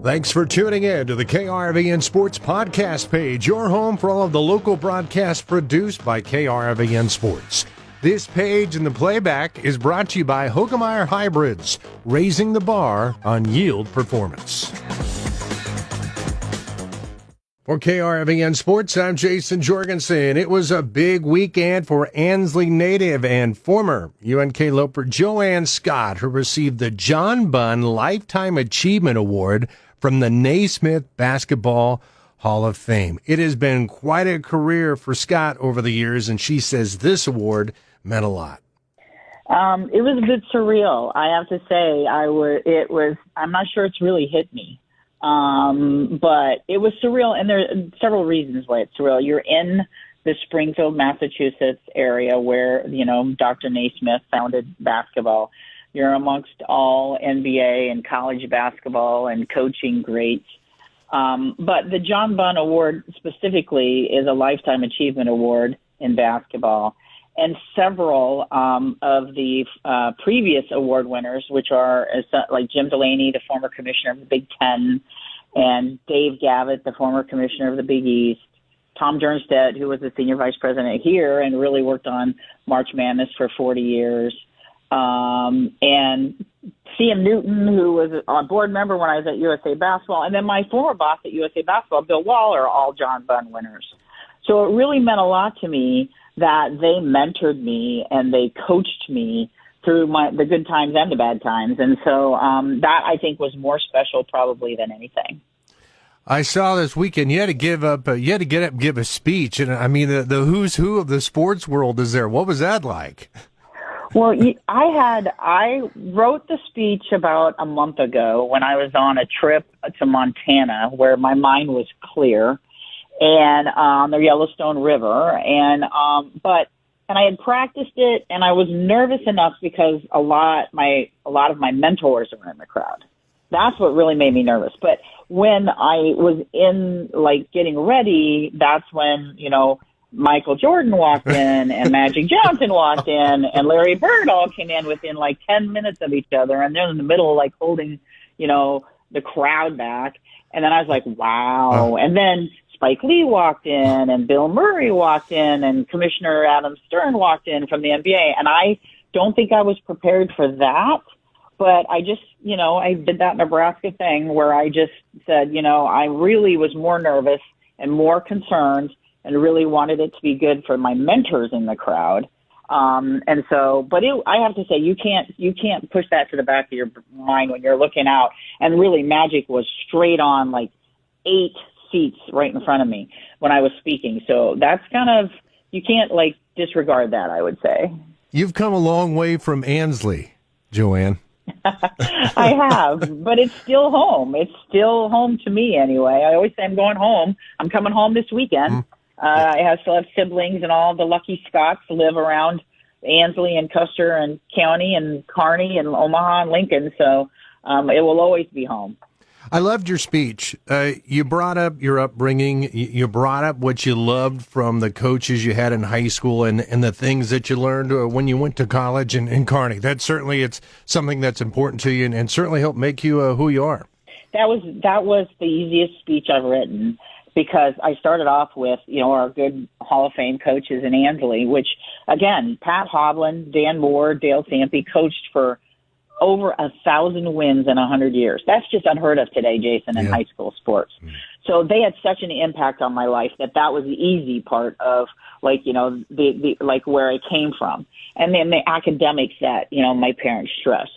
Thanks for tuning in to the KRVN Sports Podcast page, your home for all of the local broadcasts produced by KRVN Sports. This page and the playback is brought to you by Hoegemeyer Hybrids, raising the bar on yield performance. For KRVN Sports, I'm Jason Jorgensen. It was a big weekend for Ansley native and former UNK Loper JoAn Scott, who received the John Bunn Lifetime Achievement Award from the Naismith Basketball Hall of Fame. It has been quite a career for Scott over the years, and she says this award meant a lot. It was a bit surreal, I have to say. I'm not sure it's really hit me. But it was surreal, and there are several reasons why it's surreal. You're in the Springfield, Massachusetts area where, Dr. Naismith founded basketball. You're amongst all NBA and college basketball and coaching greats. But the John Bunn Award specifically is a Lifetime Achievement Award in basketball. And several of the previous award winners, which are like Jim Delaney, the former commissioner of the Big Ten, and Dave Gavitt, the former commissioner of the Big East, Tom Jernstedt, who was the senior vice president here and really worked on March Madness for 40 years, and C.M. Newton, who was a board member when I was at USA Basketball, and then my former boss at USA Basketball, Bill Waller, all John Bunn winners. So it really meant a lot to me that they mentored me and they coached me through the good times and the bad times. And so that, I think, was more special probably than anything. I saw this weekend you had to get up and give a speech. And I mean, the who's who of the sports world is there. What was that like? Well, I wrote the speech about a month ago when I was on a trip to Montana where my mind was clear, and on the Yellowstone River, and I had practiced it, and I was nervous enough because a lot of my mentors were in the crowd. That's what really made me nervous. But when I was getting ready, that's when Michael Jordan walked in and Magic Johnson walked in and Larry Bird all came in within 10 minutes of each other, and they're in the middle holding the crowd back. And then I was like, wow. And then Spike Lee walked in and Bill Murray walked in and Commissioner Adam Stern walked in from the NBA. And I don't think I was prepared for that, but I just, I did that Nebraska thing where I just said, I really was more nervous and more concerned and really wanted it to be good for my mentors in the crowd. And so, but I have to say, you can't push that to the back of your mind when you're looking out. And really, Magic was straight on 8 seats right in front of me when I was speaking. So that's you can't disregard that, I would say. You've come a long way from Ansley, JoAn. I have, but it's still home. It's still home to me anyway. I always say I'm going home. I'm coming home this weekend. I still have siblings, and all the lucky Scots live around Ansley and Custer and County and Kearney and Omaha and Lincoln. So it will always be home. I loved your speech. You brought up your upbringing. You brought up what you loved from the coaches you had in high school and the things that you learned when you went to college in Kearney. That certainly, it's something that's important to you and certainly helped make you who you are. That was the easiest speech I've written, because I started off with, our good Hall of Fame coaches in Ansley, which, again, Pat Hovland, Dan Moore, Dale Sampe coached for over 1,000 wins in 100 years. That's just unheard of today, Jason, in high school sports. So they had such an impact on my life that was the easy part of, the where I came from. And then the academics that, my parents stressed.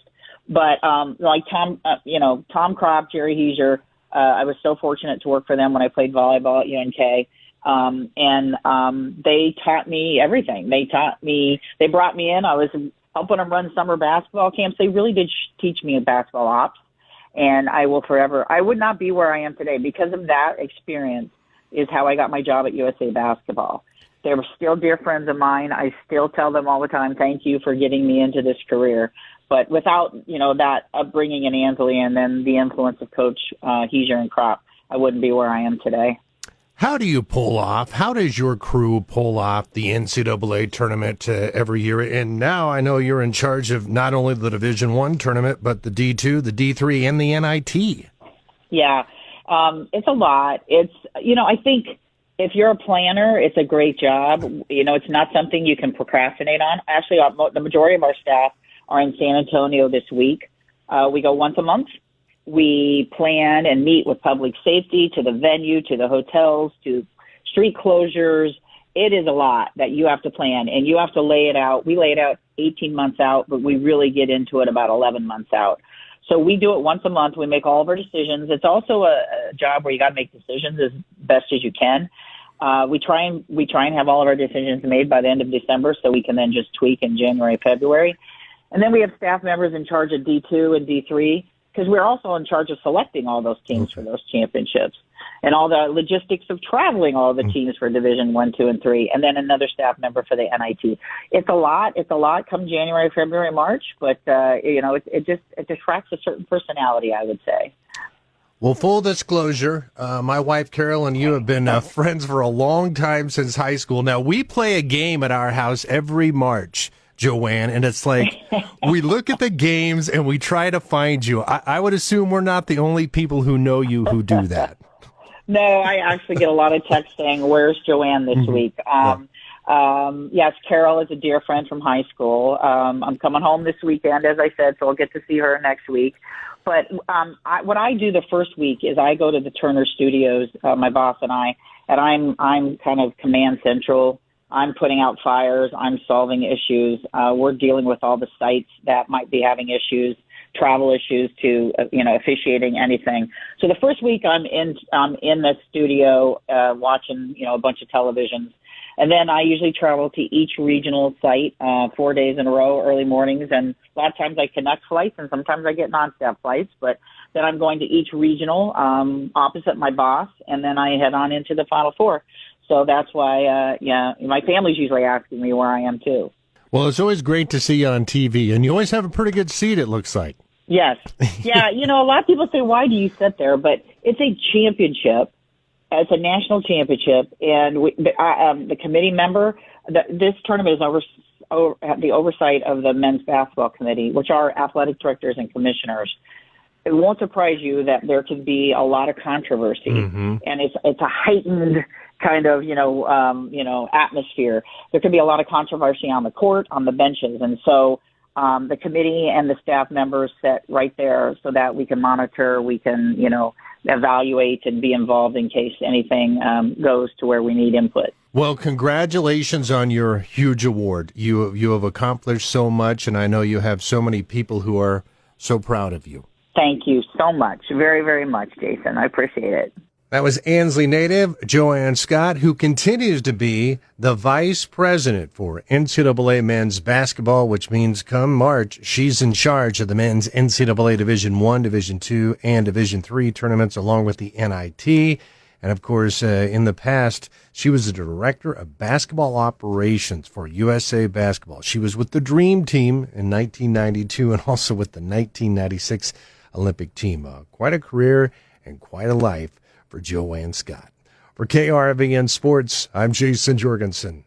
But Tom Kropp, Jerry Heiser, I was so fortunate to work for them when I played volleyball at UNK. They taught me everything. They brought me in. I was helping them run summer basketball camps. They really did teach me basketball ops. And I would not be where I am today because of that experience is how I got my job at USA Basketball. They were still dear friends of mine. I still tell them all the time, thank you for getting me into this career. But without, that upbringing in Ansley and then the influence of Coach Heiser and Kropp, I wouldn't be where I am today. How does your crew pull off the NCAA tournament every year? And now I know you're in charge of not only the Division I tournament, but the D2, the D3, and the NIT. Yeah. It's a lot. I think if you're a planner, it's a great job. It's not something you can procrastinate on. Actually, the majority of our staff are in San Antonio this week. We go once a month. We plan and meet with public safety, to the venue, to the hotels, to street closures. It is a lot that you have to plan, and you have to lay it out. We lay it out 18 months out, but we really get into it about 11 months out. So we do it once a month. We make all of our decisions. It's also a job where you got to make decisions as best as you can. We try and have all of our decisions made by the end of December, so we can then just tweak in January, February. And then we have staff members in charge of D2 and D3, because we're also in charge of selecting all those teams for those championships and all the logistics of traveling all the teams for Division 1, 2, and 3, and then another staff member for the NIT. It's a lot. It's a lot come January, February, March, but it just tracks a certain personality, I would say. Well, full disclosure, my wife Carol and you have been friends for a long time, since high school. Now, we play a game at our house every March, JoAn, and it's like we look at the games and we try to find you. I would assume we're not the only people who know you who do that. No, I actually get a lot of texts saying, "Where's JoAn this week?" Yes, Carol is a dear friend from high school. I'm coming home this weekend, as I said, so I'll get to see her next week. But what I do the first week is I go to the Turner Studios, my boss and I'm kind of command central. I'm putting out fires. I'm solving issues. We're dealing with all the sites that might be having issues, travel issues, to officiating anything. So the first week I'm in the studio watching a bunch of televisions, and then I usually travel to each regional site 4 days in a row, early mornings, and a lot of times I connect flights, and sometimes I get non-stop flights. But then I'm going to each regional opposite my boss, and then I head on into the Final Four. So that's why, my family's usually asking me where I am, too. Well, it's always great to see you on TV, and you always have a pretty good seat, it looks like. Yes. Yeah, a lot of people say, why do you sit there? But it's a championship. It's a national championship, and the committee member, this tournament is the oversight of the men's basketball committee, which are athletic directors and commissioners. It won't surprise you that there could be a lot of controversy, and it's a heightened kind of atmosphere. There could be a lot of controversy on the court, on the benches, and so the committee and the staff members sit right there so that we can monitor, we can evaluate and be involved in case anything goes to where we need input. Well, congratulations on your huge award. You have accomplished so much, and I know you have so many people who are so proud of you. Thank you so much. Very, very much, Jason. I appreciate it. That was Ansley native JoAn Scott, who continues to be the vice president for NCAA men's basketball, which means come March, she's in charge of the men's NCAA Division I, Division II, and Division III tournaments, along with the NIT. And, of course, in the past, she was the director of basketball operations for USA Basketball. She was with the Dream Team in 1992 and also with the 1996 Olympic team. Quite a career and quite a life for JoAn Scott. For KRVN Sports, I'm Jason Jorgensen.